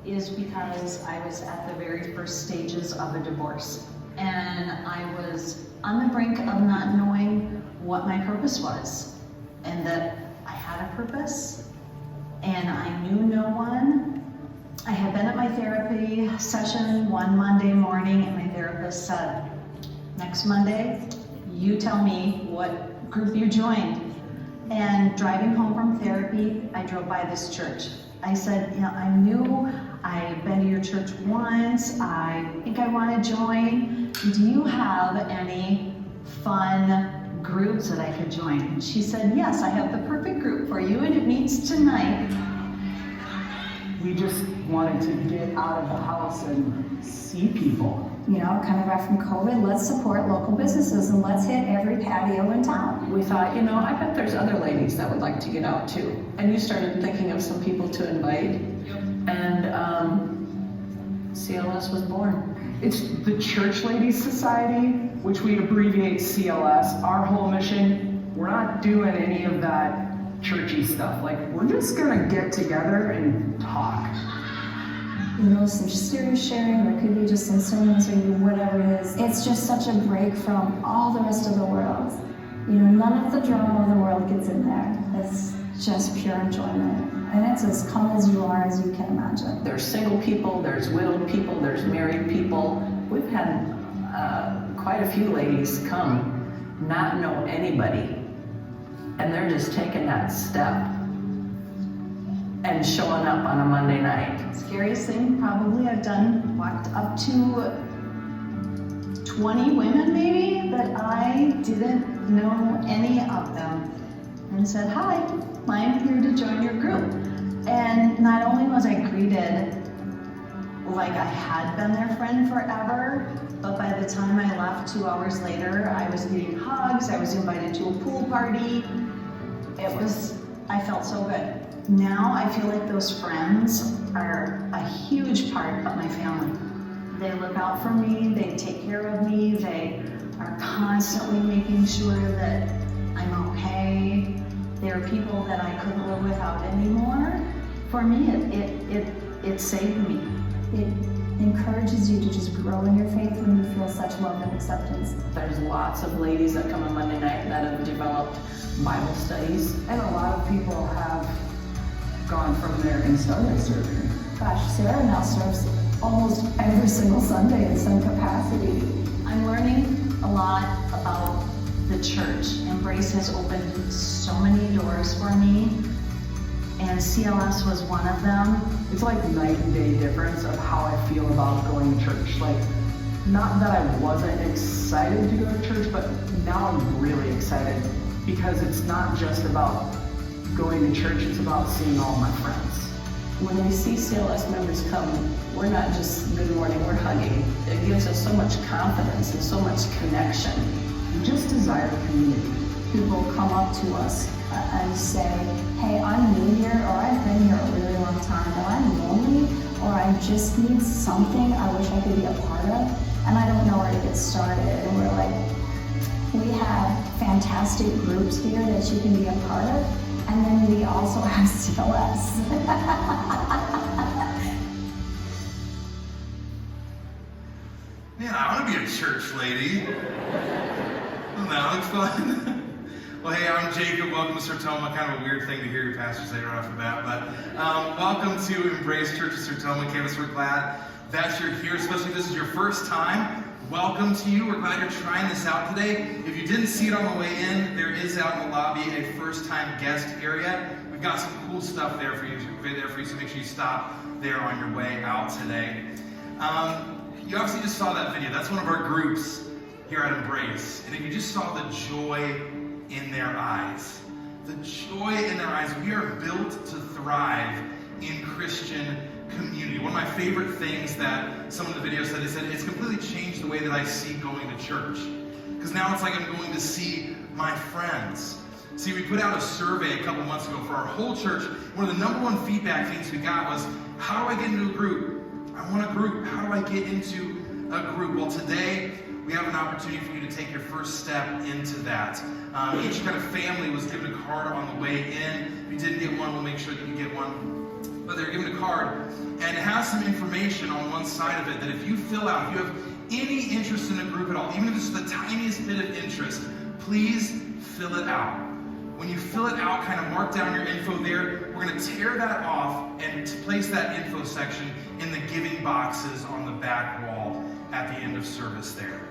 is because I was at the very first stages of a divorce. And I was on the brink of not knowing what my purpose was, and that I had a purpose, and I knew no one. I had been at my therapy session one Monday morning, and my therapist said, next Monday, you tell me what group you joined. And driving home from therapy, I drove by this church. I said, I'm new, I've been to your church once, I think I want to join. Do you have any fun groups that I could join? And she said, yes, I have the perfect group for you, and it meets tonight. We just wanted to get out of the house and see people. Coming back from COVID, let's support local businesses and let's hit every patio in town. We thought, I bet there's other ladies that would like to get out too. And you started thinking of some people to invite. Yep. And CLS was born. It's the Church Ladies Society, which we abbreviate CLS. Our whole mission, we're not doing any of that churchy stuff. We're just gonna get together and talk. Some serious sharing, or it could be just some sermons or whatever it is. It's just such a break from all the rest of the world. None of the drama of the world gets in there. It's just pure enjoyment. And it's as come as you are as you can imagine. There's single people, there's widowed people, there's married people. We've had quite a few ladies come, not know anybody, and they're just taking that step and showing up on a Monday night. Scariest thing probably I've done, walked up to 20 women maybe that I didn't know any of them, and said, hi, I'm here to join your group. And not only was I greeted like I had been their friend forever, but by the time I left 2 hours later, I was getting hugs, I was invited to a pool party. I felt so good. Now I feel like those friends are a huge part of my family. They look out for me, they take care of me, they are constantly making sure that I'm okay. There are people that I couldn't live without anymore. For me, it saved me. It encourages you to just grow in your faith when you feel such love and acceptance. There's lots of ladies that come on Monday night that have developed Bible studies. And a lot of people have gone from there and started serving. Gosh, Sarah now serves almost every single Sunday in some capacity. I'm learning a lot about the church. Embrace has opened so many doors for me, and CLS was one of them. It's like night and day difference of how I feel about going to church. Not that I wasn't excited to go to church, but now I'm really excited because it's not just about going to church, it's about seeing all my friends. When we see CLS members come, we're not just good morning, we're hugging. It gives us so much confidence and so much connection. We just desire community. People come up to us and say, hey, I'm new here, or I've been here a really long time, or I'm lonely, or I just need something I wish I could be a part of, and I don't know where to get started. And we're like, we have fantastic groups here that you can be a part of, and then we also have CLS. Man, I want to be a church lady. Doesn't that look fun? Well, hey, I'm Jacob. Welcome to Sertoma. Kind of a weird thing to hear your pastor say right off the bat, but welcome to Embrace Church of Sertoma campus. We're glad that you're here, especially if this is your first time. Welcome to you. We're glad you're trying this out today. If you didn't see it on the way in, there is out in the lobby a first-time guest area. We've got some cool stuff there for you, so make sure you stop there on your way out today. You obviously just saw that video. That's one of our groups here at Embrace. And if you just saw the joy in their eyes, the joy in their eyes, we are built to thrive in Christian community. One of my favorite things that some of the videos said is that it's completely changed the way that I see going to church. Because now it's like I'm going to see my friends. See, we put out a survey a couple months ago for our whole church. One of the number one feedback things we got was, how do I get into a group? I want a group. How do I get into a group? Well, today we have an opportunity for you to take your first step into that. Each kind of family was given a card on the way in. If you didn't get one, we'll make sure that you get one. but they're given a card, and it has some information on one side of it that if you fill out, if you have any interest in a group at all, even if it's the tiniest bit of interest, please fill it out. When you fill it out, kind of mark down your info there. We're going to tear that off and place that info section in the giving boxes on the back wall at the end of service there.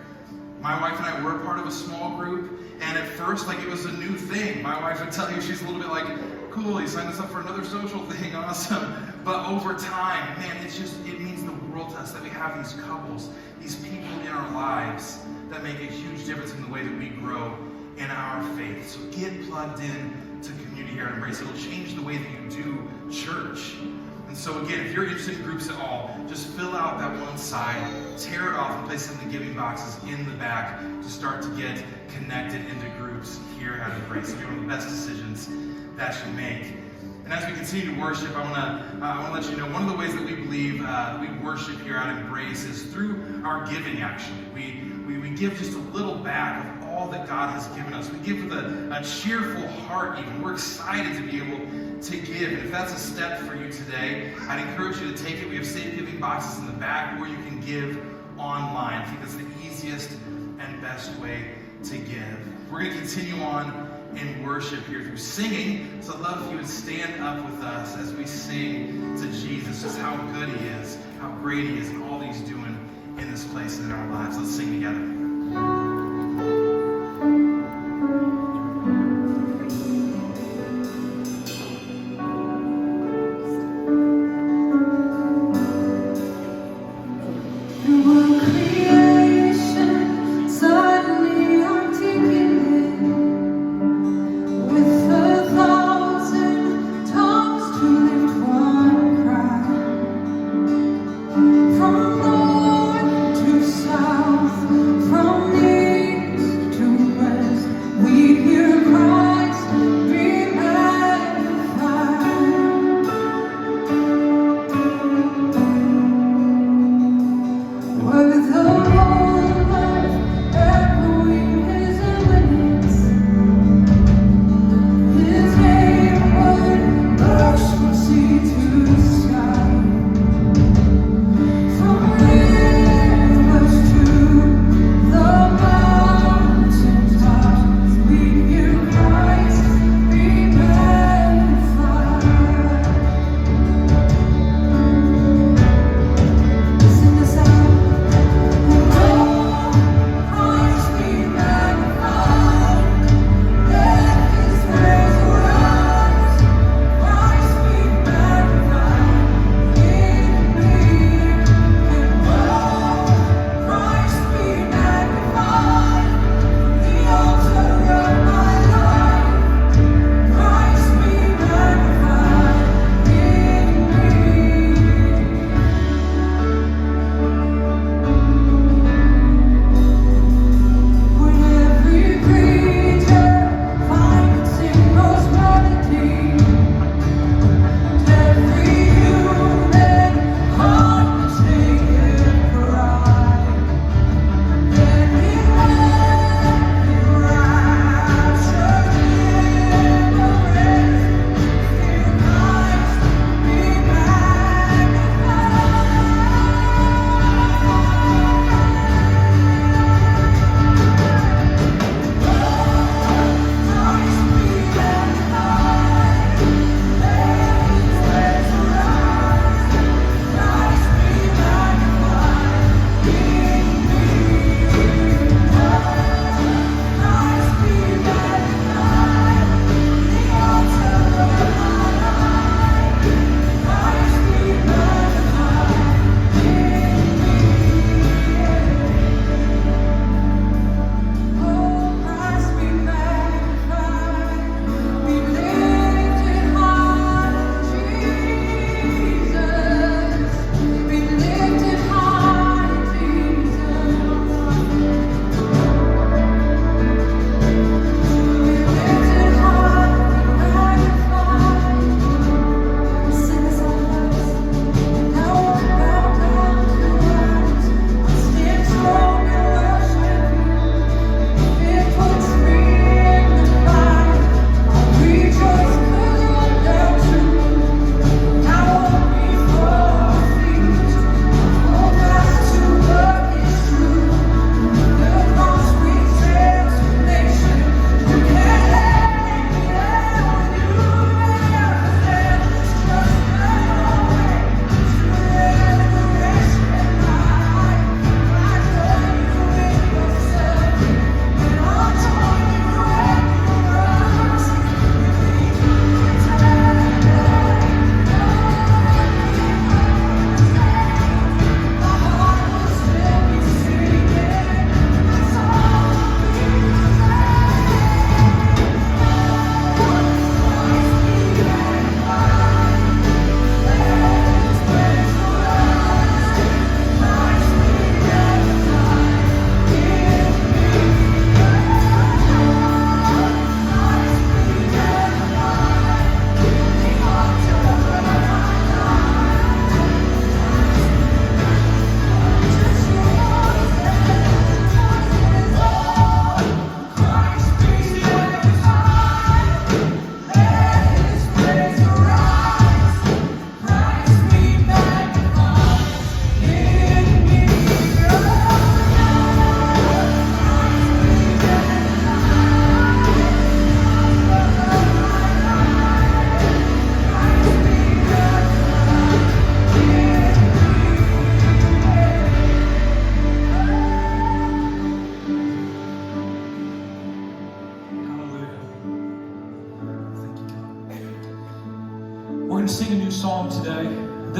My wife and I were part of a small group, and at first, like, it was a new thing. My wife would tell you, she's a little bit like, cool, you signed us up for another social thing, awesome. But over time, man, it means the world to us that we have these couples, these people in our lives that make a huge difference in the way that we grow in our faith. So get plugged in to community here at Embrace. It'll change the way that you do church. And so again, if you're interested in groups at all, just fill out that one side, tear it off, and place it in the giving boxes in the back to start to get connected into groups here at Embrace. It'll be one of the best decisions that you make. And as we continue to worship, I want to let you know one of the ways that we believe we worship here at Embrace is through our giving. Actually, we give just a little back of all that God has given us. We give with a cheerful heart. Even we're excited to be able to give. And if that's a step for you today, I'd encourage you to take it. We have safe giving boxes in the back, or you can give online. I think that's the easiest and best way to give. We're going to continue on in worship here through singing. So I'd love if you would stand up with us as we sing to Jesus, just how good he is, how great he is, and all that he's doing in this place and in our lives. Let's sing together. From north to south, from near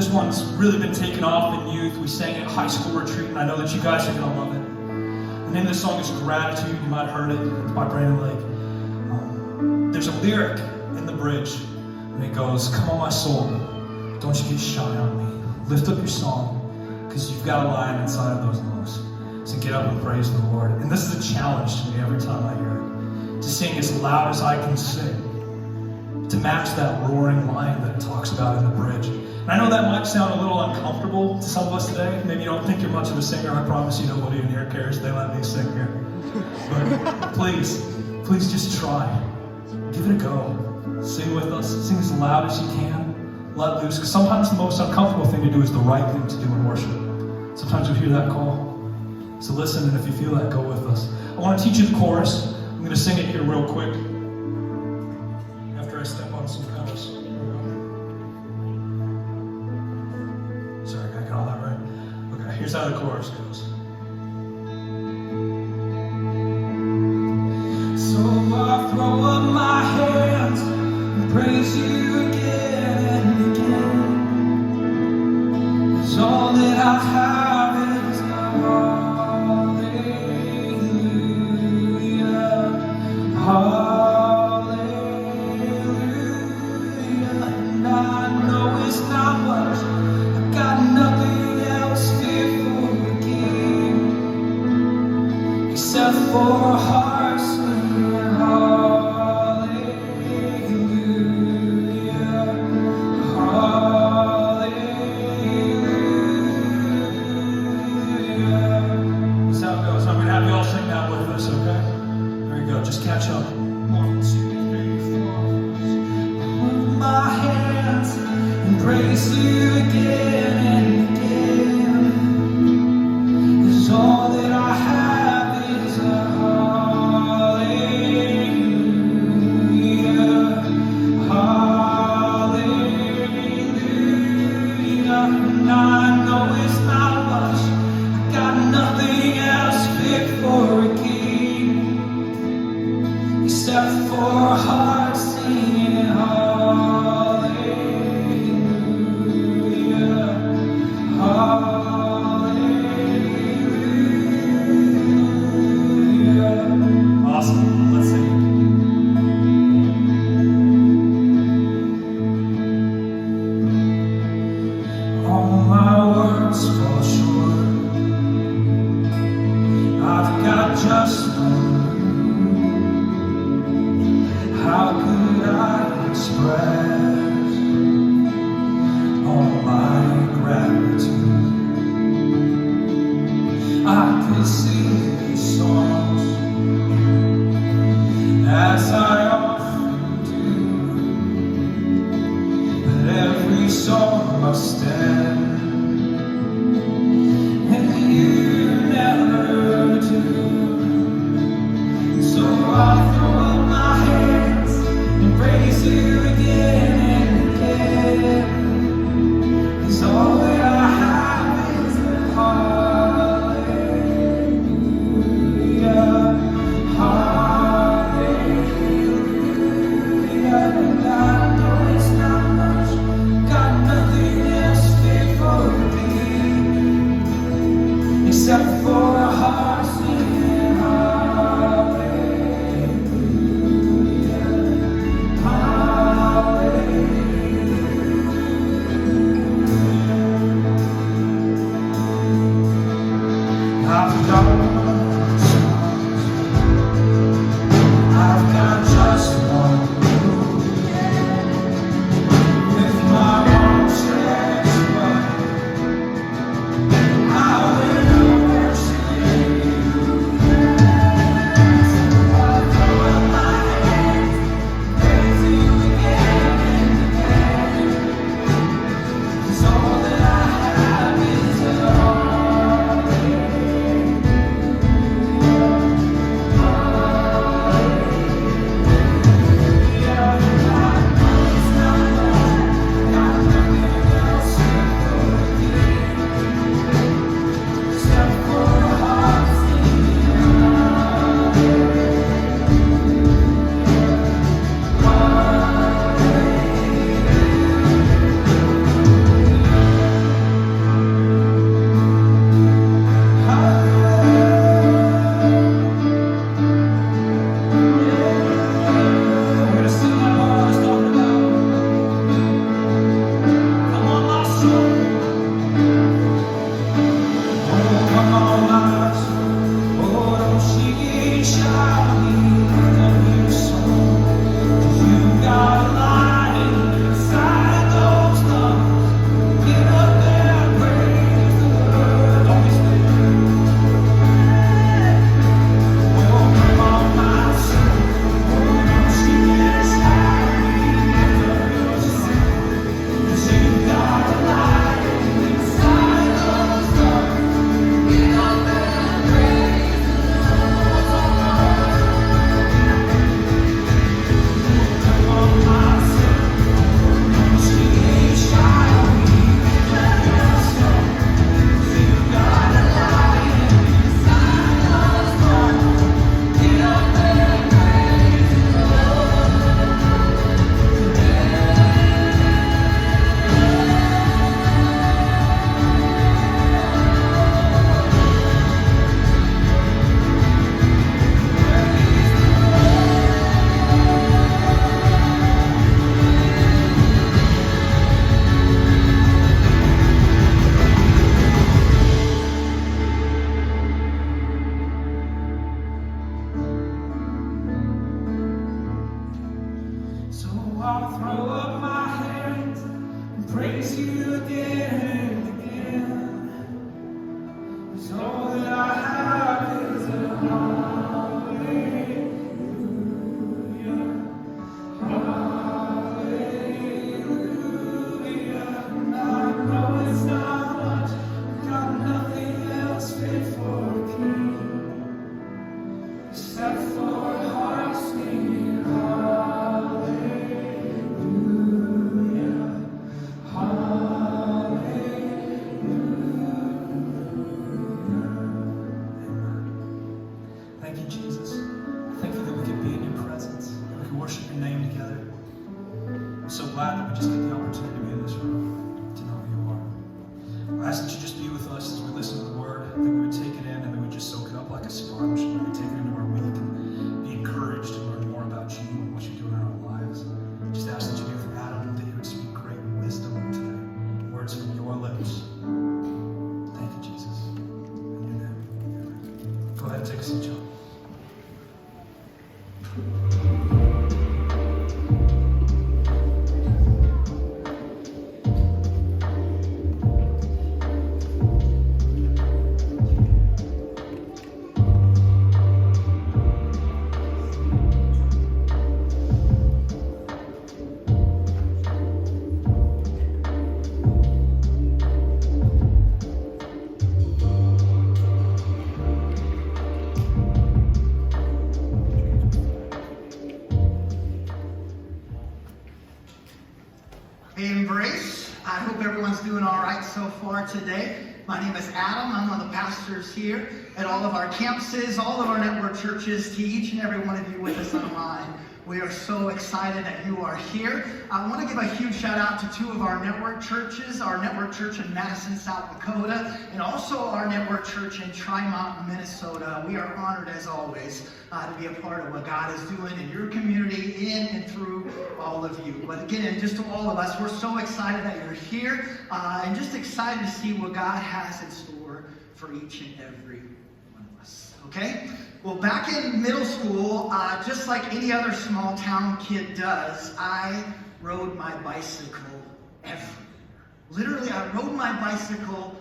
this one's really been taken off in youth. We sang it at high school retreat, and I know that you guys are going to love it. The name of the song is Gratitude. You might have heard it. It's by Brandon Lake. There's a lyric in the bridge, and it goes, "Come on, my soul, don't you get shy on me. Lift up your song, because you've got a lion inside of those lungs. So get up and praise the Lord." And this is a challenge to me every time I hear it, to sing as loud as I can sing, to match that roaring lion that it talks about in the bridge. And I know that might sound a little uncomfortable to some of us today. Maybe you don't think you're much of a singer. I promise you nobody in here cares. They let me sing here. But please just try. Give it a go. Sing with us. Sing as loud as you can. Let loose. Because sometimes the most uncomfortable thing to do is the right thing to do in worship. Sometimes you hear that call. So listen, and if you feel that, go with us. I want to teach you the chorus. I'm going to sing it here real quick after I step on some pedals. Sorry, I got all that right. Okay, here's how the chorus goes. So I throw up my hands and praise you again and again. 'Cause all that I have is a hallelujah, hallelujah. And I know it's not much, I got nothing else fit for a king except for a heart singing hallelujah, hallelujah. ahead and take a seat, John. Hey, Embrace. I hope everyone's doing all right so far today. My name is Adam. I'm one of the pastors here at all of our campuses, all of our network churches, to each and every one of you with us online. We are so excited that you are here. I want to give a huge shout out to two of our network churches, our network church in Madison, South Dakota, and also our network church in Tremont, Minnesota. We are honored, as always, to be a part of what God is doing in your community, in and through all of you. But again, just to all of us, we're so excited that you're here, and just excited to see what God has in store for each and every one of us. Okay? Well, back in middle school, just like any other small town kid does, I rode my bicycle everywhere. Literally, I rode my bicycle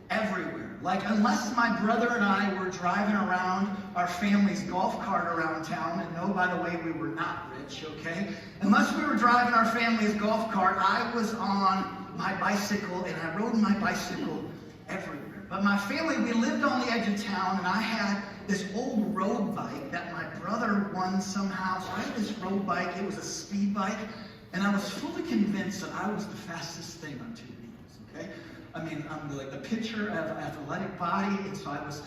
everywhere. Like, unless my brother and I were driving around our family's golf cart around town, and no, by the way, we were not rich, okay? Unless we were driving our family's golf cart, I was on my bicycle, and I rode my bicycle everywhere. But my family, we lived on the edge of town, and I had this old road bike that my brother won somehow. So I had this road bike. It was a speed bike, and I was fully convinced that I was the fastest thing on two wheels, okay? I mean, I'm like the picture of athletic body, and so I was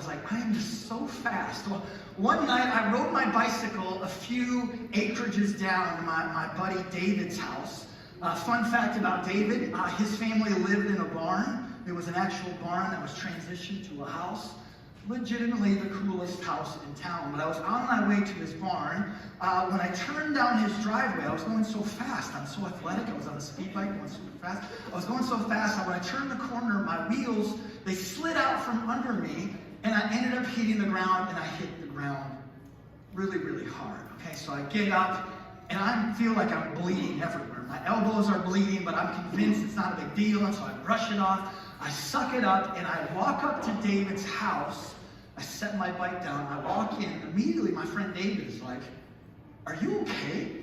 like, I am just so fast. Well, one night I rode my bicycle a few acreages down to my buddy David's house. Fun fact about David, his family lived in a barn. It was an actual barn that was transitioned to a house. Legitimately the coolest house in town. But I was on my way to his barn. When I turned down his driveway, I was going so fast. I'm so athletic. I was on a speed bike going super fast. I was going so fast that when I turned the corner, my wheels, they slid out from under me, and I ended up hitting the ground, and I hit the ground really, really hard. Okay, so I get up, and I feel like I'm bleeding everywhere. My elbows are bleeding, but I'm convinced it's not a big deal, and so I brush it off. I suck it up, and I walk up to David's house. I set my bike down. I walk in. Immediately, my friend David is like, "Are you okay?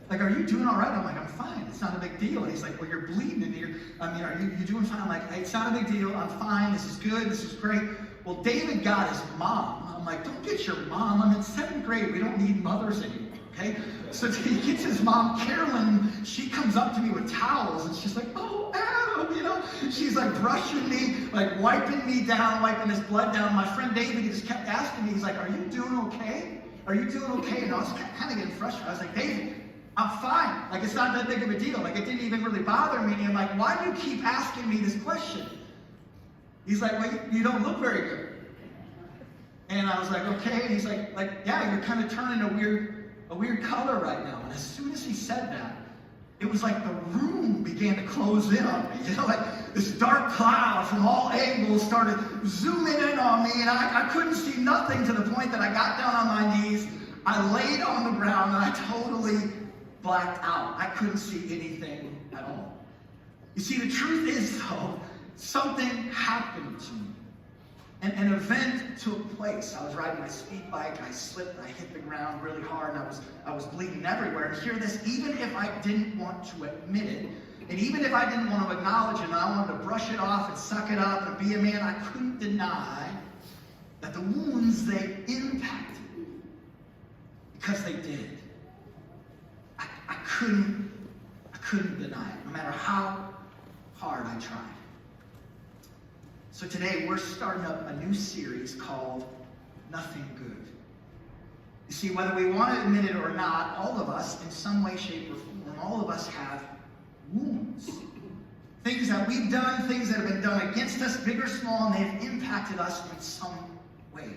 Like, are you doing all right?" I'm like, "I'm fine. It's not a big deal." And he's like, "Well, you're bleeding in here. Are you doing fine?" I'm like, "Hey, it's not a big deal. I'm fine. This is good. This is great." Well, David got his mom. I'm like, "Don't get your mom. I'm in 7th grade. We don't need mothers anymore." Okay? So he gets his mom, Carolyn. She comes up to me with towels, and she's like, "Oh, Adam," you know? She's like brushing me, like wiping me down, wiping this blood down. My friend David, he just kept asking me, he's like, "Are you doing okay? Are you doing okay?" And I was kind of getting frustrated. I was like, "David, I'm fine. Like, it's not that big of a deal. Like, it didn't even really bother me." And I'm like, "Why do you keep asking me this question?" He's like, "Well, you don't look very good." And I was like, "Okay." And he's like, "Yeah, you're kind of turning a weird color right now." And as soon as he said that, it was like the room began to close in on me. You know, like this dark cloud from all angles started zooming in on me, and I couldn't see nothing, to the point that I got down on my knees, I laid on the ground, and I totally blacked out. I couldn't see anything at all. You see, the truth is, though, something happened to me. An event took place. I was riding my speed bike, I slipped, I hit the ground really hard, and I was bleeding everywhere. And hear this, even if I didn't want to admit it, and even if I didn't want to acknowledge it, and I wanted to brush it off and suck it up and be a man, I couldn't deny that the wounds, they impacted me. Because they did. I couldn't deny it, no matter how hard I tried. So today we're starting up a new series called Nothing Good. You see, whether we want to admit it or not, all of us, in some way, shape, or form, all of us have wounds. Things that we've done, things that have been done against us, big or small, and they've impacted us in some way.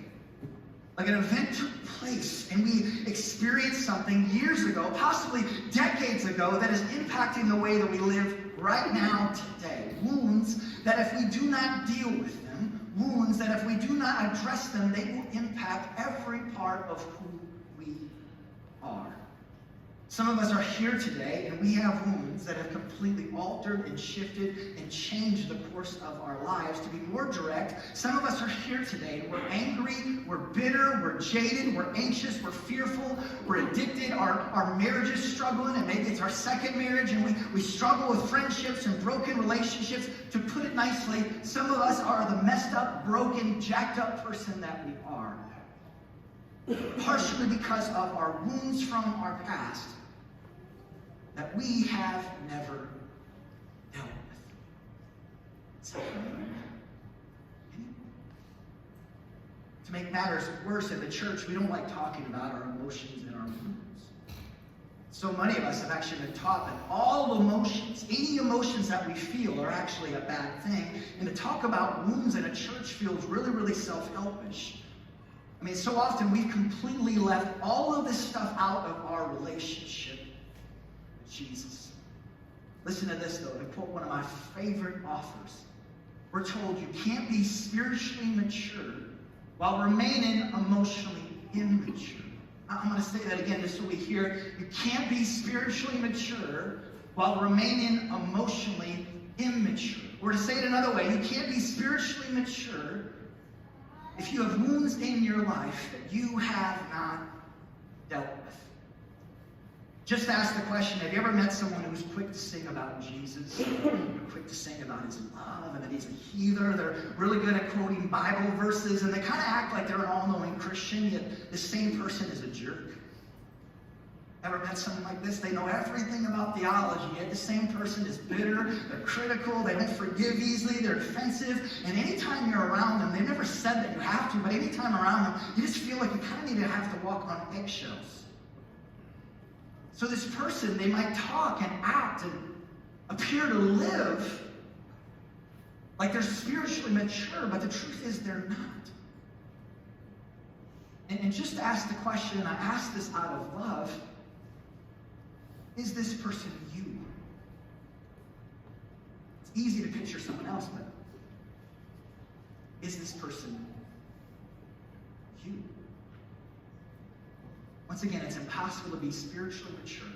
Like an event took place, and we experienced something years ago, possibly decades ago, that is impacting the way that we live right now, today. Wounds that if we do not deal with them, wounds that if we do not address them, they will impact every part of who we are. Some of us are here today and we have wounds that have completely altered and shifted and changed the course of our lives. To be more direct, some of us are here today and we're angry, we're bitter, we're jaded, we're anxious, we're fearful, we're addicted, our marriage is struggling, and maybe it's our second marriage, and we struggle with friendships and broken relationships. To put it nicely, some of us are the messed up, broken, jacked up person that we are. Partially because of our wounds from our past that we have never dealt with. So, to make matters worse, in the church, we don't like talking about our emotions and our wounds. So many of us have actually been taught that all emotions, any emotions that we feel, are actually a bad thing. And to talk about wounds in a church feels really, really self-helpish. I mean, so often we've completely left all of this stuff out of our relationship with Jesus. Listen to this, though. To quote one of my favorite authors, we're told you can't be spiritually mature while remaining emotionally immature. I'm going to say that again just so we hear. You can't be spiritually mature while remaining emotionally immature. Or to say it another way, you can't be spiritually mature if you have wounds in your life that you have not dealt with. Just ask the question, have you ever met someone who's quick to sing about Jesus? Quick to sing about his love, and that he's a healer. They're really good at quoting Bible verses, and they kind of act like they're an all-knowing Christian, yet the same person is a jerk. Ever met someone like this? They know everything about theology, yet the same person is bitter, they're critical, they don't forgive easily, they're defensive, and anytime you're around them, they've never said that you have to, but anytime around them, you just feel like you kind of need to have to walk on eggshells. So this person, they might talk and act and appear to live like they're spiritually mature, but the truth is they're not. And just to ask the question, and I ask this out of love, is this person you? It's easy to picture someone else, but is this person you? Once again, it's impossible to be spiritually mature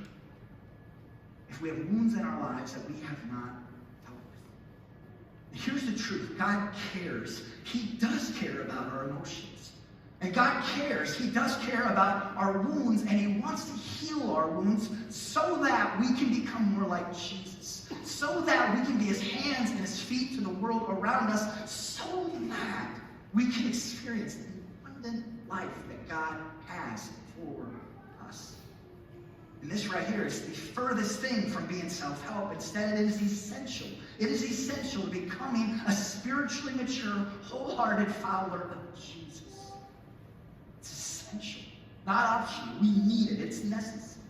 if we have wounds in our lives that we have not dealt with. And here's the truth. God cares. He does care about our emotions. And God cares. He does care about our wounds, and he wants to heal our wounds so that we can become more like Jesus. So that we can be his hands and his feet to the world around us, so that we can experience the abundant life that God has for us. And this right here is the furthest thing from being self-help. Instead, it is essential. It is essential to becoming a spiritually mature, wholehearted follower of Jesus. It's essential. Not optional. We need it. It's necessary.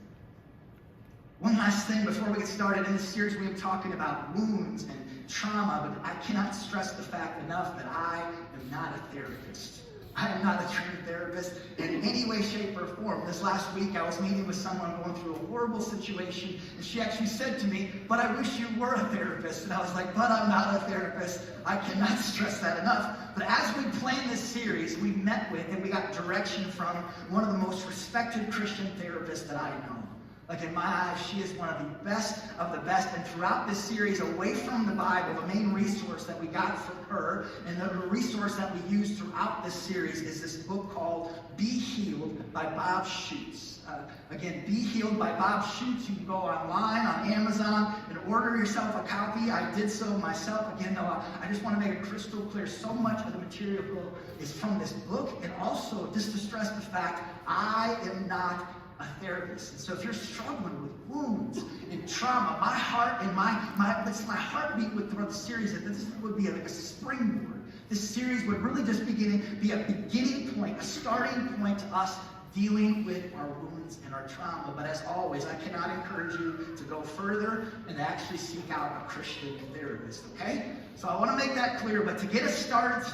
One last thing before we get started. In this series, we are talking about wounds and trauma, but I cannot stress the fact enough that I am not a therapist. I am not a trained therapist in any way, shape, or form. This last week, I was meeting with someone going through a horrible situation, and she actually said to me, "But I wish you were a therapist." And I was like, "But I'm not a therapist." I cannot stress that enough. But as we planned this series, we met with and we got direction from one of the most respected Christian therapists that I know. Like, in my eyes, she is one of the best of the best. And throughout this series, away from the Bible, the main resource that we got from her and the resource that we use throughout this series is this book called Be Healed by Bob Schuchts. Again, Be Healed by Bob Schuchts. You can go online on Amazon and order yourself a copy. I did so myself. Again, though, I just want to make it crystal clear. So much of the material is from this book. And also, just to stress the fact, I am not a therapist. And so if you're struggling with wounds and trauma, my heart and it's my heartbeat throughout the series that this would be like a springboard. This series would really just be a beginning point, a starting point to us dealing with our wounds and our trauma. But as always, I cannot encourage you to go further and to actually seek out a Christian therapist, okay? So I want to make that clear, but to get us started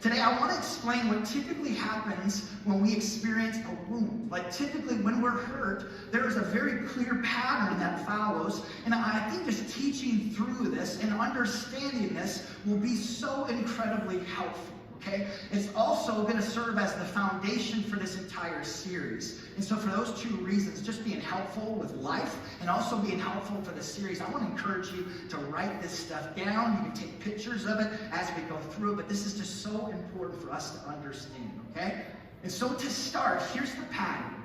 today I want to explain what typically happens when we experience a wound. Like typically when we're hurt, there is a very clear pattern that follows, and I think just teaching through this and understanding this will be so incredibly helpful. Okay? It's also going to serve as the foundation for this entire series. And so for those two reasons, just being helpful with life and also being helpful for the series, I want to encourage you to write this stuff down. You can take pictures of it as we go through it, but this is just so important for us to understand, okay? And so to start, here's the pattern.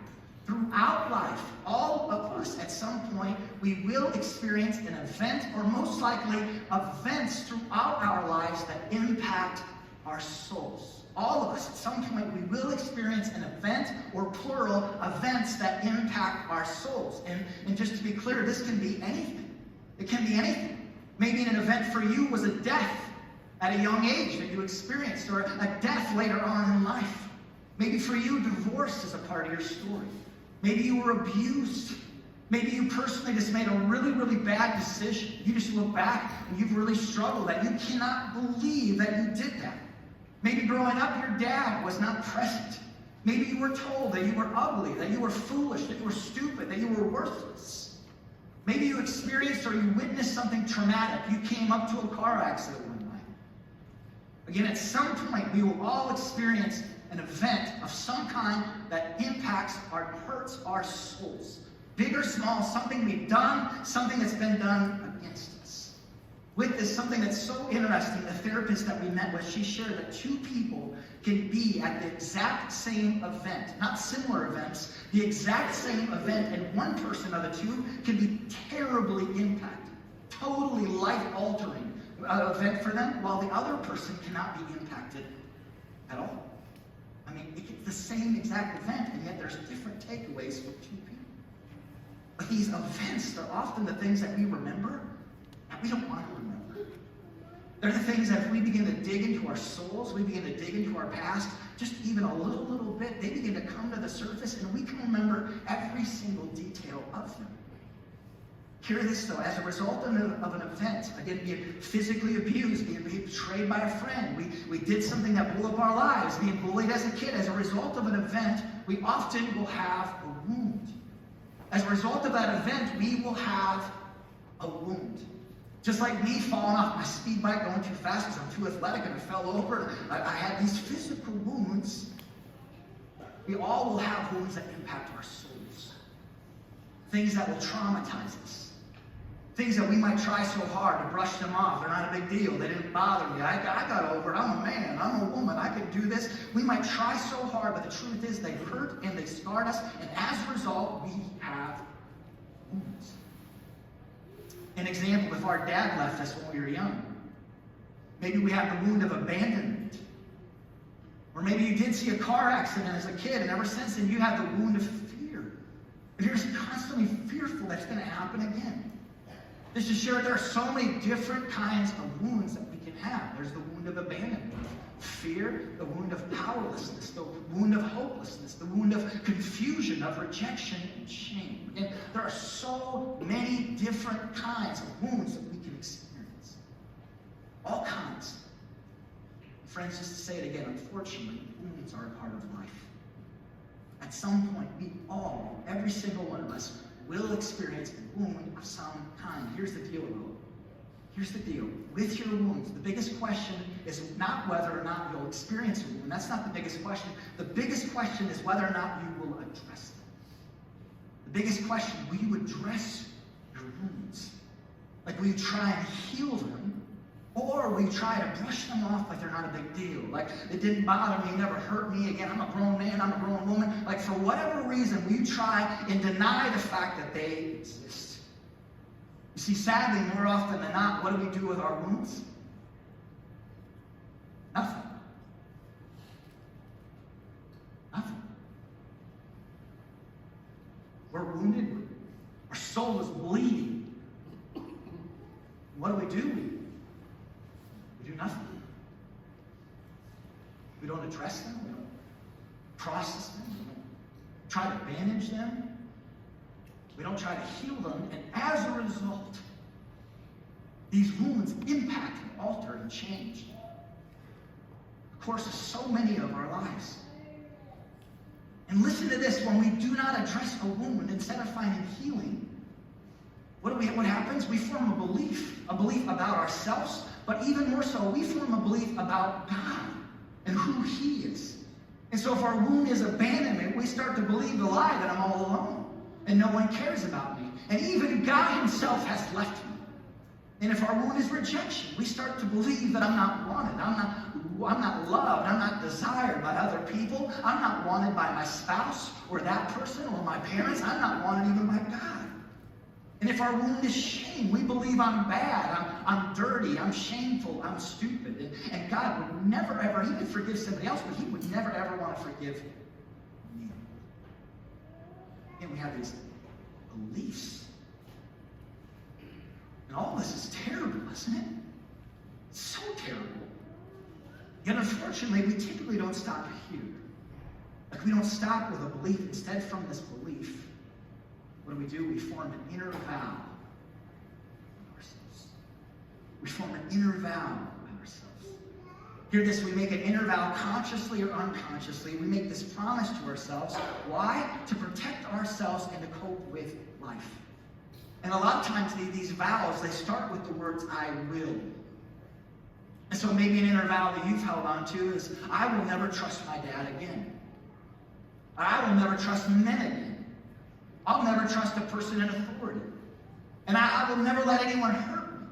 Throughout life, all of us at some point, we will experience an event, or most likely events throughout our lives that impact our souls. All of us, at some point, we will experience an event, or plural, events that impact our souls. And just to be clear, this can be anything. It can be anything. Maybe an event for you was a death at a young age that you experienced, or a death later on in life. Maybe for you, divorce is a part of your story. Maybe you were abused. Maybe you personally just made a really, really bad decision. You just look back and you've really struggled, that you cannot believe that you did that. Maybe growing up, your dad was not present. Maybe you were told that you were ugly, that you were foolish, that you were stupid, that you were worthless. Maybe you experienced or you witnessed something traumatic. You came up to a car accident one night. Again, at some point, we will all experience an event of some kind that impacts or hurts our souls. Big or small, something we've done, something that's been done against us. With this, something that's so interesting, the therapist that we met with, she shared that two people can be at the exact same event, not similar events, the exact same event, and one person of the two can be terribly impacted, totally life-altering event for them, while the other person cannot be impacted at all. I mean, it's the same exact event, and yet there's different takeaways for two people. But these events are often the things that we remember that we don't want to remember. They're the things that if we begin to dig into our souls, we begin to dig into our past, just even a little bit, they begin to come to the surface, and we can remember every single detail of them. Hear this though, as a result of an event, again, being physically abused, being betrayed by a friend, we did something that blew up our lives, being bullied as a kid, as a result of an event, we often will have a wound. As a result of that event, we will have a wound. Just like me falling off my speed bike going too fast because I'm too athletic and I fell over, and I had these physical wounds. We all will have wounds that impact our souls. Things that will traumatize us. Things that we might try so hard to brush them off. They're not a big deal. They didn't bother me. I got over it. I'm a man. I'm a woman. I can do this. We might try so hard, but the truth is they hurt and they scarred us. And as a result, we have wounds. An example, if our dad left us when we were young, maybe we have the wound of abandonment. Or maybe you did see a car accident as a kid, and ever since then you have the wound of fear. And you're just constantly fearful that's going to happen again. Just to share, there are so many different kinds of wounds that we can have. There's the wound of abandonment, fear, the wound of powerlessness, the wound of hopelessness, the wound of confusion, of rejection and shame. And there are so many different kinds of wounds that we can experience. All kinds. Friends, just to say it again, unfortunately, wounds are a part of life. At some point, we all, every single one of us, will experience a wound of some kind. Here's the deal, though. Here's the deal. With your wounds, the biggest question is not whether or not you'll experience a wound. That's not the biggest question. The biggest question is whether or not you will address them. The biggest question, will you address your wounds? Like, will you try and heal them? Or will you try to brush them off like they're not a big deal? Like, it didn't bother me, it never hurt me. Again, I'm a grown man, I'm a grown woman. Like, for whatever reason, will you try and deny the fact that they exist? You see, sadly, more often than not, what do we do with our wounds? Nothing. Nothing. We're wounded. Our soul is bleeding. What do? We do nothing. We don't address them. We don't process them. We don't try to bandage them. We don't try to heal them. And as a result, these wounds impact and alter and change the course of so many of our lives. And listen to this, when we do not address a wound, instead of finding healing, what happens? We form a belief about ourselves, but even more so, we form a belief about God and who He is. And so if our wound is abandonment, we start to believe the lie that I'm all alone and no one cares about me. And even God Himself has left me. And if our wound is rejection, we start to believe that I'm not wanted, I'm not loved, I'm not desired by other people, I'm not wanted by my spouse or that person or my parents, I'm not wanted even by God. And if our wound is shame, we believe I'm bad, I'm dirty, I'm shameful, I'm stupid. And God would never ever, He could forgive somebody else, but He would never ever want to forgive me. And we have these beliefs. And all this is terrible, isn't it? It's so terrible. Yet unfortunately, we typically don't stop here. Like we don't stop with a belief. Instead, from this belief, what do? We form an inner vow with ourselves. We form an inner vow with ourselves. Hear this, we make an inner vow consciously or unconsciously. We make this promise to ourselves. Why? To protect ourselves and to cope with life. And a lot of times these vows, they start with the words, I will. And so maybe an inner vow that you've held on to is, I will never trust my dad again. I will never trust men again. I'll never trust a person in authority. And I will never let anyone hurt me.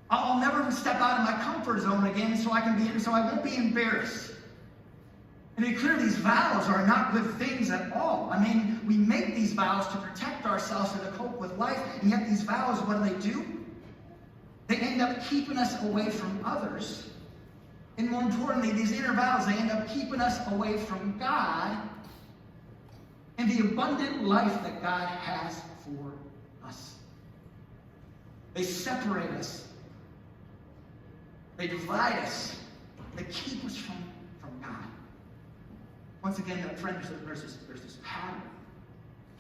I'll never step out of my comfort zone again so I won't be embarrassed. And to be clear, these vows are not good things at all. I mean, we make these vows to protect ourselves and to cope with life, and yet these vows, what do? They end up keeping us away from others. And more importantly, these inner vows, they end up keeping us away from God and the abundant life that God has for us. They separate us. They divide us. They keep us from God. Once again, friends, there's this pattern.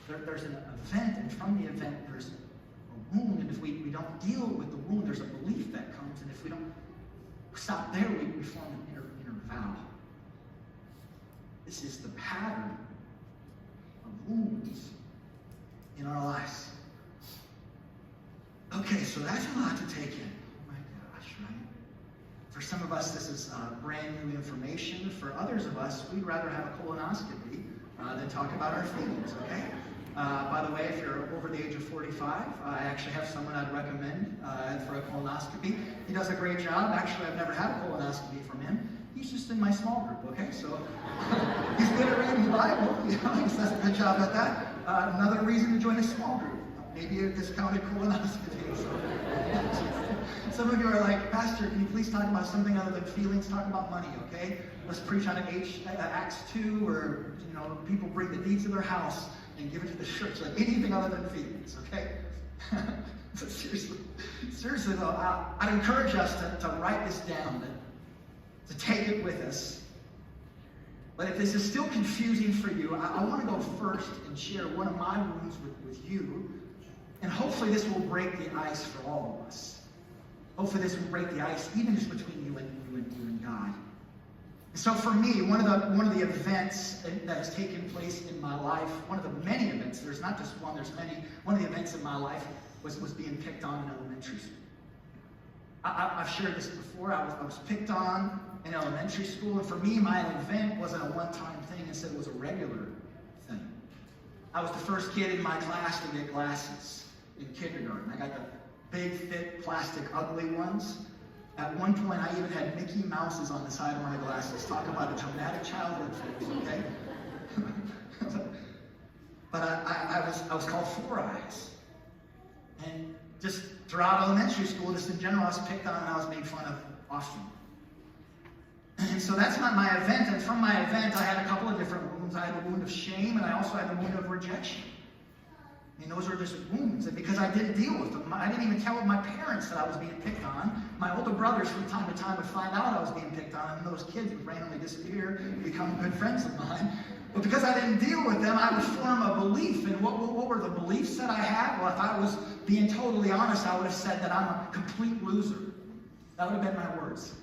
There's an event, and from the event, there's a wound. And if we don't deal with the wound, there's a belief that comes. And if we don't stop there, we form an inner vow. This is the pattern of wounds in our lives. Okay, so that's a lot to take in. Oh my gosh, right? For some of us, this is brand new information. For others of us, we'd rather have a colonoscopy than talk about our feelings, okay? By the way, if you're over the age of 45, I actually have someone I'd recommend for a colonoscopy. He does a great job. Actually, I've never had a colonoscopy from him. He's just in my small group, okay? So he's good at reading the Bible. You know, he does a good job at that. Another reason to join a small group. Maybe a discounted colonoscopy. So. Some of you are like, Pastor, can you please talk about something other than feelings? Talk about money, okay? Let's preach on Acts 2, or people bring the deeds of their house and give it to the church, like anything other than feelings, okay? But seriously though, I'd encourage us to write this down, to take it with us. But if this is still confusing for you, I want to go first and share one of my wounds with you, and hopefully this will break the ice for all of us. Hopefully this will break the ice, even just between you and God. So for me, one of the events that has taken place in my life, one of the many events, there's not just one, there's many, one of the events in my life was being picked on in elementary school. I've shared this before. I was picked on in elementary school, and for me, my event wasn't a one-time thing. Instead, it was a regular thing. I was the first kid in my class to get glasses in kindergarten. I got the big, thick, plastic, ugly ones. At one point, I even had Mickey Mouses on the side of my glasses. Talk about a traumatic childhood phase, okay? But I was called Four Eyes. And just throughout elementary school, just in general, I was picked on and I was made fun of often. And so that's not my event. And from my event, I had a couple of different wounds. I had the wound of shame, and I also had the wound of rejection. And those are just wounds. And because I didn't deal with them, I didn't even tell my parents that I was being picked on. My older brothers from time to time would find out I was being picked on, and those kids would randomly disappear and become good friends of mine. But because I didn't deal with them, I would form a belief. And what were the beliefs that I had? Well, if I was being totally honest, I would have said that I'm a complete loser. That would have been my words.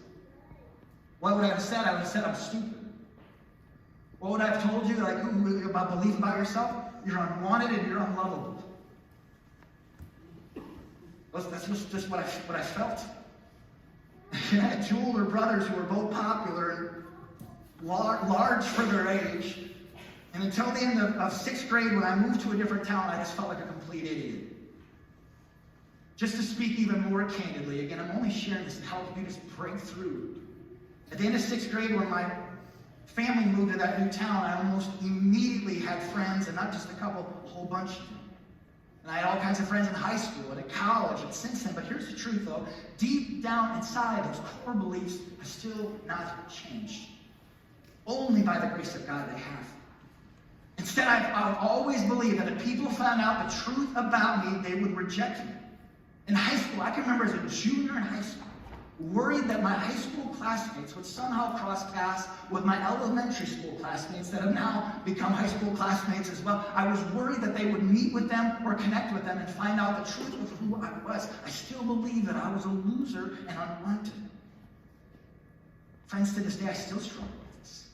What would I have said? I would have said I'm stupid. What would I have told you, like, about belief about yourself? You're unwanted and you're unlovable. That's just what I felt. I had two older brothers who were both popular and large for their age. And until the end of 6th grade, when I moved to a different town, I just felt like a complete idiot. Just to speak even more candidly, again, I'm only sharing this to help you just break through. At the end of 6th grade, when my family moved to that new town, I almost immediately had friends, and not just a couple, a whole bunch of them. And I had all kinds of friends in high school and at college and since then. But here's the truth, though. Deep down inside, those core beliefs have still not changed. Only by the grace of God they have. Instead, I've always believed that if people found out the truth about me, they would reject me. In high school, I can remember as a junior in high school, worried that my high school classmates would somehow cross paths with my elementary school classmates that have now become high school classmates as well. I was worried that they would meet with them or connect with them and find out the truth of who I was. I still believe that I was a loser and unwanted. Friends, to this day, I still struggle with this.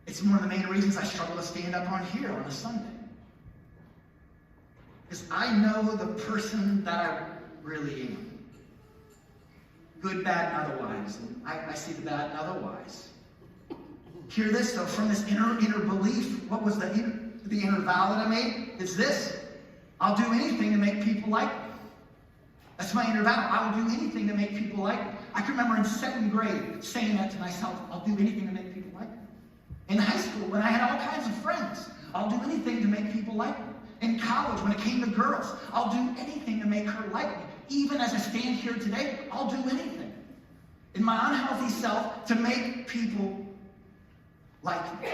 It's one of the main reasons I struggle to stand up on here on a Sunday. Because I know the person that I really am. Good, bad, and otherwise. And I see the bad and otherwise. Hear this, though, from this inner belief. What was the inner vow that I made? It's this. I'll do anything to make people like me. That's my inner vow. I will do anything to make people like me. I can remember in 2nd grade saying that to myself. I'll do anything to make people like me. In high school, when I had all kinds of friends, I'll do anything to make people like me. In college, when it came to girls, I'll do anything to make her like me. Even as I stand here today, I'll do anything in my unhealthy self to make people like me.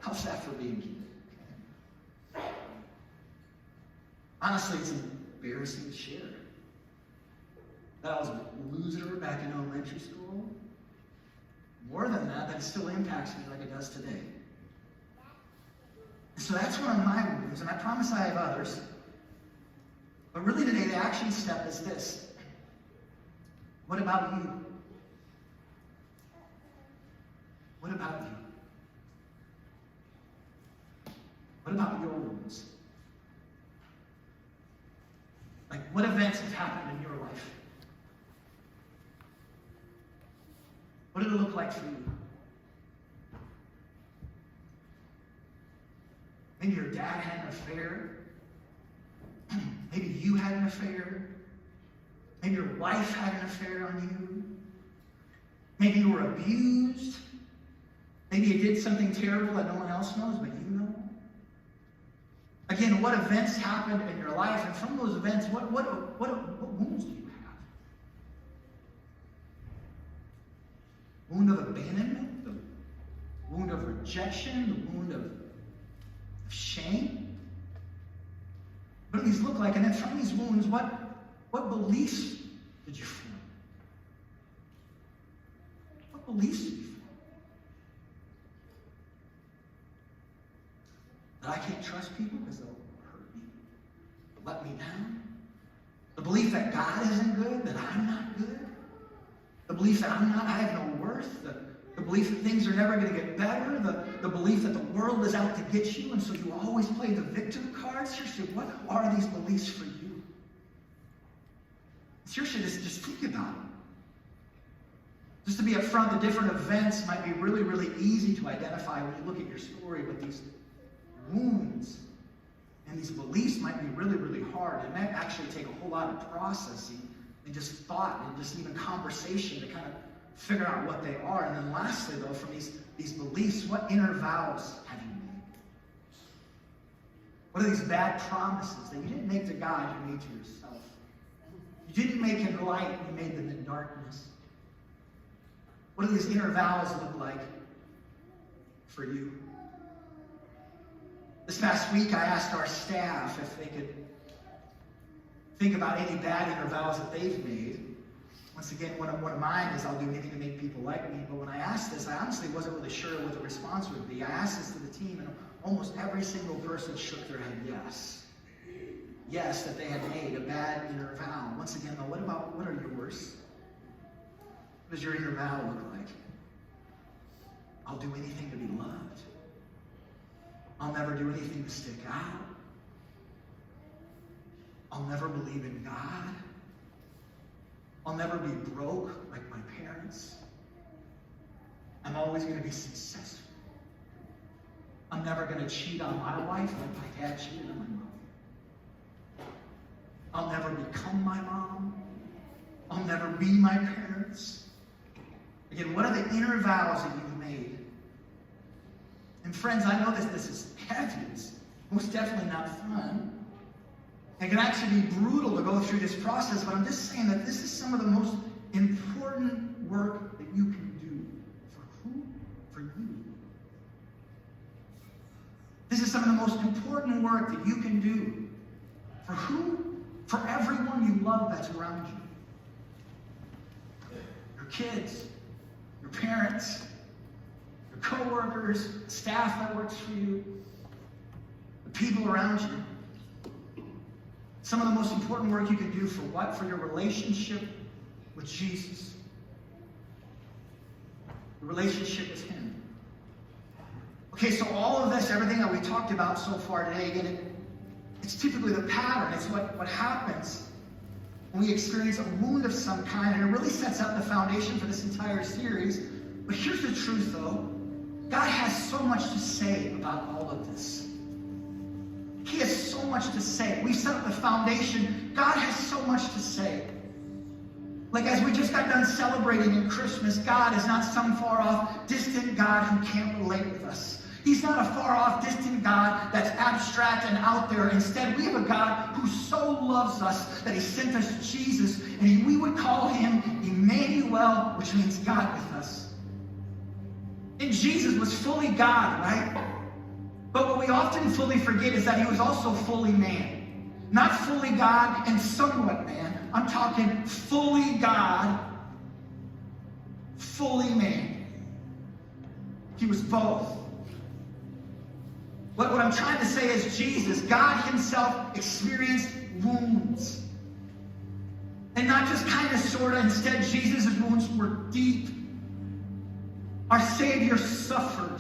How's that for being cute? Honestly, it's embarrassing to share that I was a loser back in elementary school. More than that, that still impacts me like it does today. So that's one of my wounds, and I promise I have others. But really today, the action step is this. What about you? What about you? What about your wounds? Like, what events have happened in your life? What did it look like for you? Maybe your dad had an affair. Maybe you had an affair. Maybe your wife had an affair on you. Maybe you were abused. Maybe you did something terrible that no one else knows, but you know. Again, what events happened in your life? And from those events, what wounds do you have? Wound of abandonment? The wound of rejection? The wound of shame? What do these look like? And then from these wounds, what beliefs did you form? What beliefs did you form? That I can't trust people because they'll hurt me, let me down. The belief that God isn't good, that I'm not good. The belief that I have no worth. The belief that things are never going to get better. The belief that the world is out to get you, and so you always play the victim card. Seriously, what are these beliefs for you? Seriously, just think about it. Just to be upfront, the different events might be really, really easy to identify when you look at your story, but these wounds and these beliefs might be really, really hard. It might actually take a whole lot of processing and just thought and just even conversation to kind of figure out what they are. And then lastly, though, from these beliefs, what inner vows have you made? What are these bad promises that you didn't make to God, you made to yourself? You didn't make in light, you made them in darkness. What do these inner vows look like for you? This past week, I asked our staff if they could think about any bad inner vows that they've made. Once again, one of mine is I'll do anything to make people like me. But when I asked this, I honestly wasn't really sure what the response would be. I asked this to the team, and almost every single person shook their head yes. Yes, that they had made a bad inner vow. Once again, though, what are yours? What does your inner vow look like? I'll do anything to be loved. I'll never do anything to stick out. I'll never believe in God. I'll never be broke like my parents. I'm always going to be successful. I'm never going to cheat on my wife like my dad cheated on my mom. I'll never become my mom. I'll never be my parents. Again, what are the inner vows that you've made? And friends, I know this is heavy. It's most definitely not fun. It can actually be brutal to go through this process, but I'm just saying that this is some of the most important work that you can do. For who? For you. This is some of the most important work that you can do. For who? For everyone you love that's around you. Your kids, your parents, your co-workers, staff that works for you, the people around you. Some of the most important work you can do for what? For your relationship with Jesus. The relationship with Him. Okay, so all of this, everything that we talked about so far today, again, it's typically the pattern. It's what happens when we experience a wound of some kind, and it really sets up the foundation for this entire series. But here's the truth, though. God has so much to say about all of this. He has so much to say. We've set up the foundation. God has so much to say. Like as we just got done celebrating in Christmas, God is not some far off, distant God who can't relate with us. He's not a far off, distant God that's abstract and out there. Instead, we have a God who so loves us that He sent us Jesus, and we would call Him Emmanuel, which means God with us. And Jesus was fully God, right? But what we often fully forget is that He was also fully man. Not fully God and somewhat man. I'm talking fully God, fully man. He was both. What I'm trying to say is Jesus, God Himself, experienced wounds. And not just kind of, sort of. Instead, Jesus' wounds were deep. Our Savior suffered.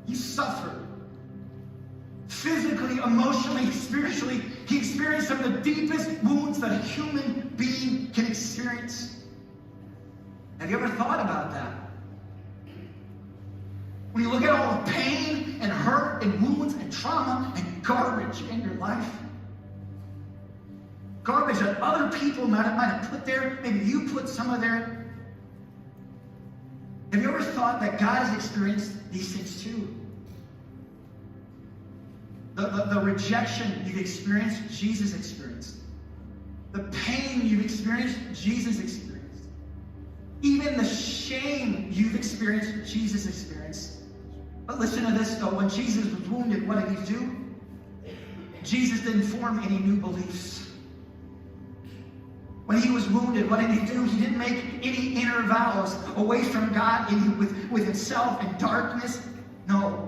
He suffered. Physically, emotionally, spiritually, He experienced some of the deepest wounds that a human being can experience. Have you ever thought about that? When you look at all the pain and hurt and wounds and trauma and garbage in your life, garbage that other people might have put there, maybe you put some of there. Have you ever thought that God has experienced these things too? The rejection you've experienced, Jesus experienced. The pain you've experienced, Jesus experienced. Even the shame you've experienced, Jesus experienced. But listen to this though, when Jesus was wounded, what did He do? Jesus didn't form any new beliefs. When He was wounded, what did He do? He didn't make any inner vows away from God with Himself and darkness. No.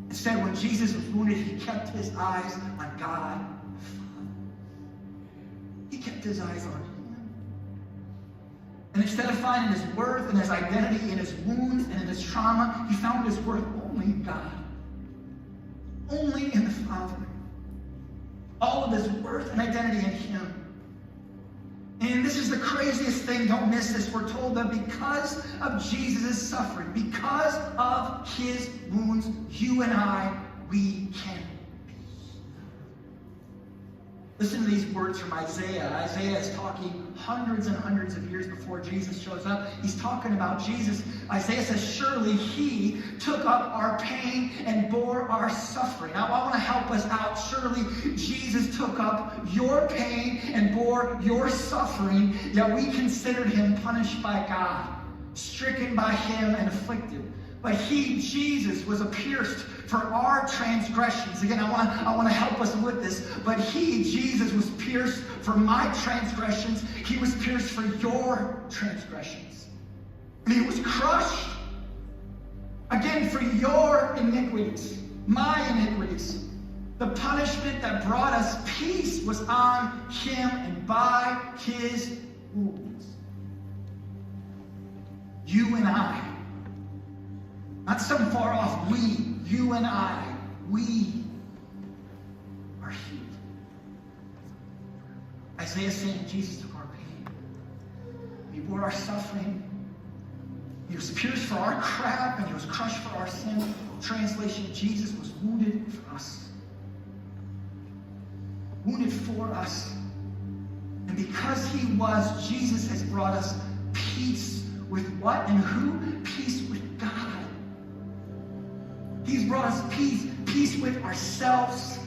Instead, when Jesus was wounded, He kept His eyes on God. He kept His eyes on Him. And instead of finding His worth and His identity in His wounds and in His trauma, He found His worth only in God. Only in the Father. All of His worth and identity in Him. And this is the craziest thing, don't miss this. We're told that because of Jesus' suffering, because of His wounds, you and I, we can be. Listen to these words from Isaiah. Isaiah is talking hundreds and hundreds of years before Jesus shows up. He's talking about Jesus. Isaiah says, surely He took up our pain and bore our suffering. Now, I want to help us out. Surely Jesus took up your pain and bore your suffering, yet we considered Him punished by God, stricken by Him and afflicted. But He, Jesus, was pierced for our transgressions. Again, I want to help us with this. But he, Jesus, was pierced for my transgressions. He was pierced for your transgressions. And he was crushed, again, for your iniquities, my iniquities. The punishment that brought us peace was on him, and by his wounds, you and I, not some far off we, you and I, we are healed. Isaiah saying Jesus took our pain. He bore our suffering. He was pierced for our crap, and he was crushed for our sin. Translation, Jesus was wounded for us. Wounded for us. And because he was, Jesus has brought us peace with what and who? Peace with God. He's brought us peace with ourselves,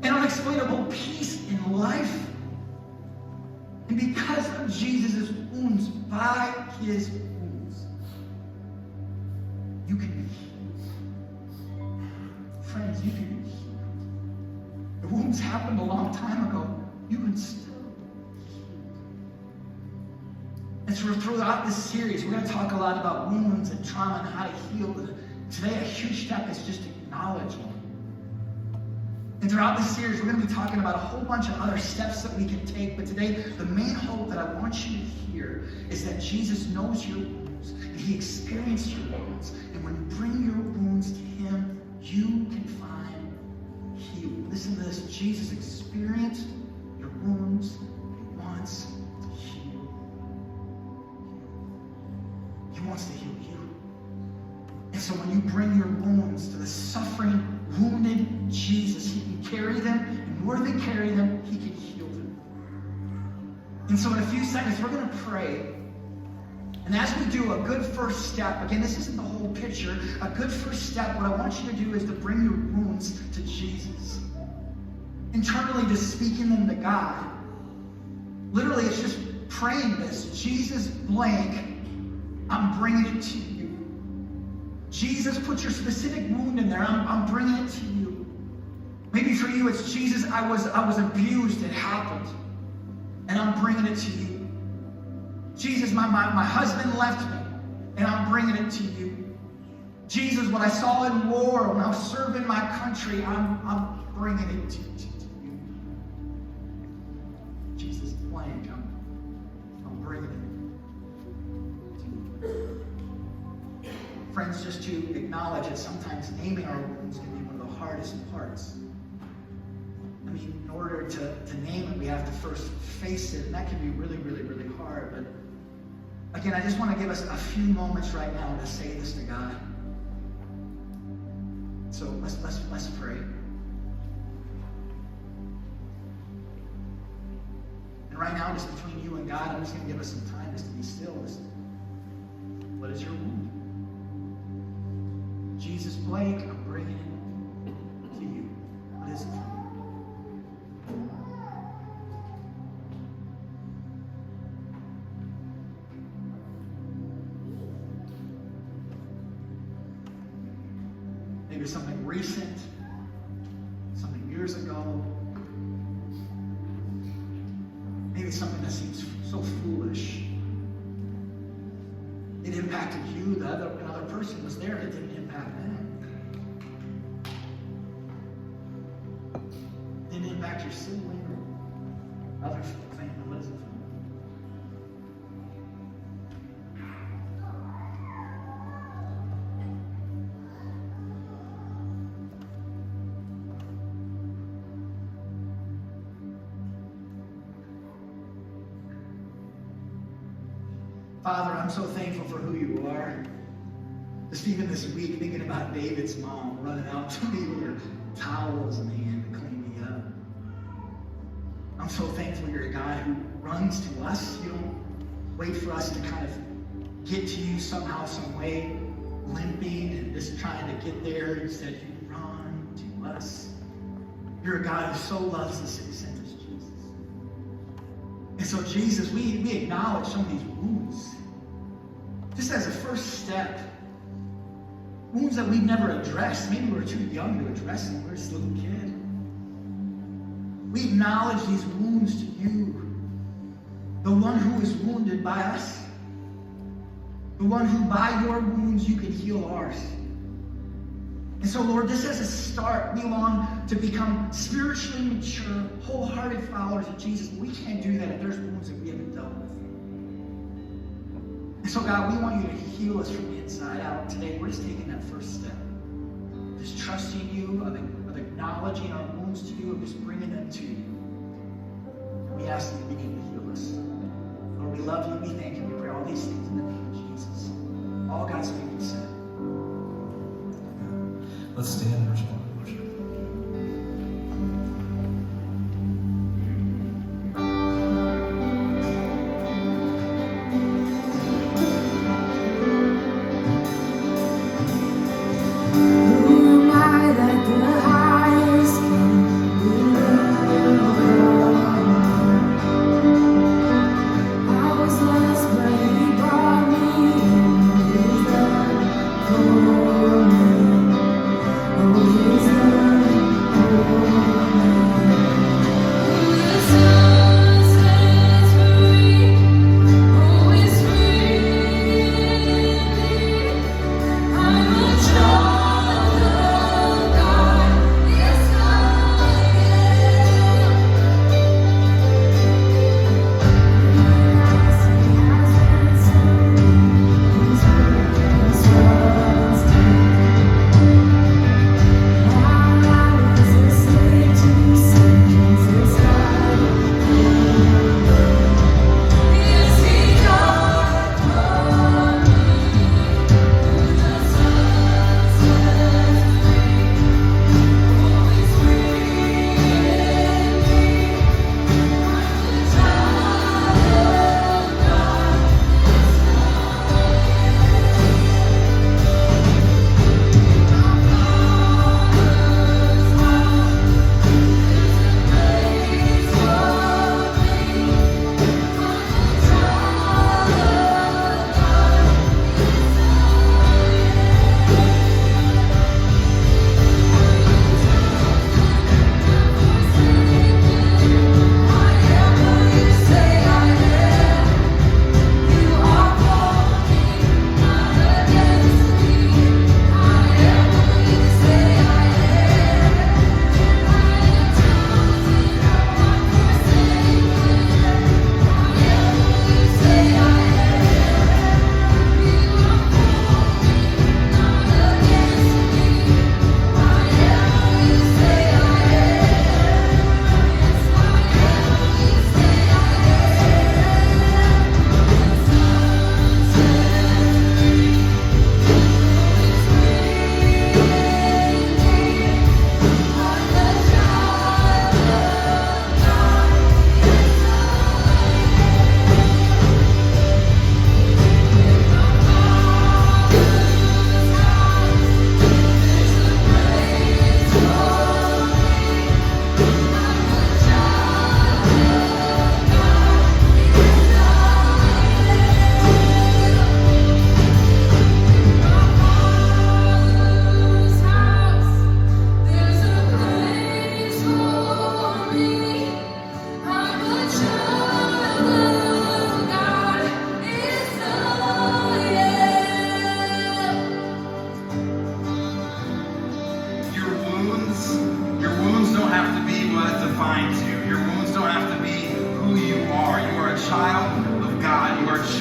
an unexplainable peace in life. And because of Jesus' wounds, by his wounds, you can be healed. Friends, you can be healed. The wounds happened a long time ago. You can still be healed. And so throughout this series, we're going to talk a lot about wounds and trauma and how to heal. Today, a huge step is just acknowledging. And throughout this series, we're going to be talking about a whole bunch of other steps that we can take. But today, the main hope that I want you to hear is that Jesus knows your wounds, and he experienced your wounds. And when you bring your wounds to him, you can find healing. Listen to this. Jesus experienced your wounds. He wants to heal you. He wants to heal you. And so when you bring your wounds to the suffering, wounded Jesus, he can carry them, and more than carry them, he can heal them. And so in a few seconds, we're going to pray. And as we do, a good first step, again, this isn't the whole picture, a good first step, what I want you to do is to bring your wounds to Jesus. Internally, just speaking them to God. Literally, it's just praying this. Jesus blank, I'm bringing it to you. Jesus, put your specific wound in there. I'm bringing it to you. Maybe for you, it's Jesus, I was abused. It happened. And I'm bringing it to you. Jesus, my husband left me. And I'm bringing it to you. Jesus, what I saw in war, when I was serving my country, I'm bringing it to you. Jesus, blank, I'm bringing it to you. Friends, just to acknowledge that sometimes naming our wounds can be one of the hardest parts. I mean, in order to name it, we have to first face it, and that can be really, really, really hard. But again, I just want to give us a few moments right now to say this to God. So let's pray. And right now, just between you and God, I'm just going to give us some time just to be still. What is your wound? Jesus, Blake, I'm bringing it to you. What is it? Maybe something recent, something years ago. Maybe something that seems so foolish. It impacted you, another person was there, and it didn't impact them. It didn't impact your sibling or other family. What is it? Father, I'm so thankful for who you are. Just even this week, thinking about David's mom running out to me with her towels in hand to clean me up. I'm so thankful you're a God who runs to us. You don't wait for us to kind of get to you somehow, some way, limping and just trying to get there. Instead, you run to us. You're a God who so loves us and sent us Jesus. And so, Jesus, we acknowledge some of these wounds. Just as a first step, Wounds that we've never addressed. Maybe we're too young to address them. We're just a little kid. We acknowledge these wounds to you. The one who is wounded by us. The one who by your wounds you can heal ours. And so, Lord, this as a start, we long to become spiritually mature, wholehearted followers of Jesus. But we can't do that if there's wounds that we haven't dealt with. And so, God, we want you to heal us from the inside out. Today, we're just taking that first step. Just trusting you, of acknowledging our wounds to you, of just bringing them to you. And we ask that you begin to heal us. Lord, we love you. We thank you. We pray all these things in the name of Jesus. All God's people said. Let's stand and respond to worship.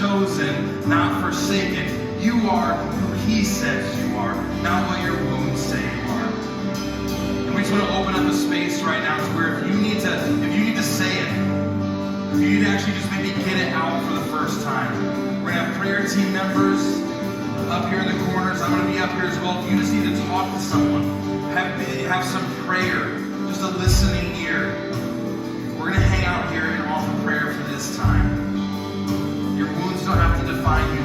chosen, not forsaken. You are who He says you are, not what your wounds say you are. And we just want to open up a space right now to where if you need to say it, if you need to actually just maybe get it out for the first time, we're gonna have prayer team members up here in the corners. I'm gonna be up here as well. If you just need to talk to someone, have some prayer, just a listening ear. We're gonna hang out here and offer prayer for this time. Your wounds don't have to define you.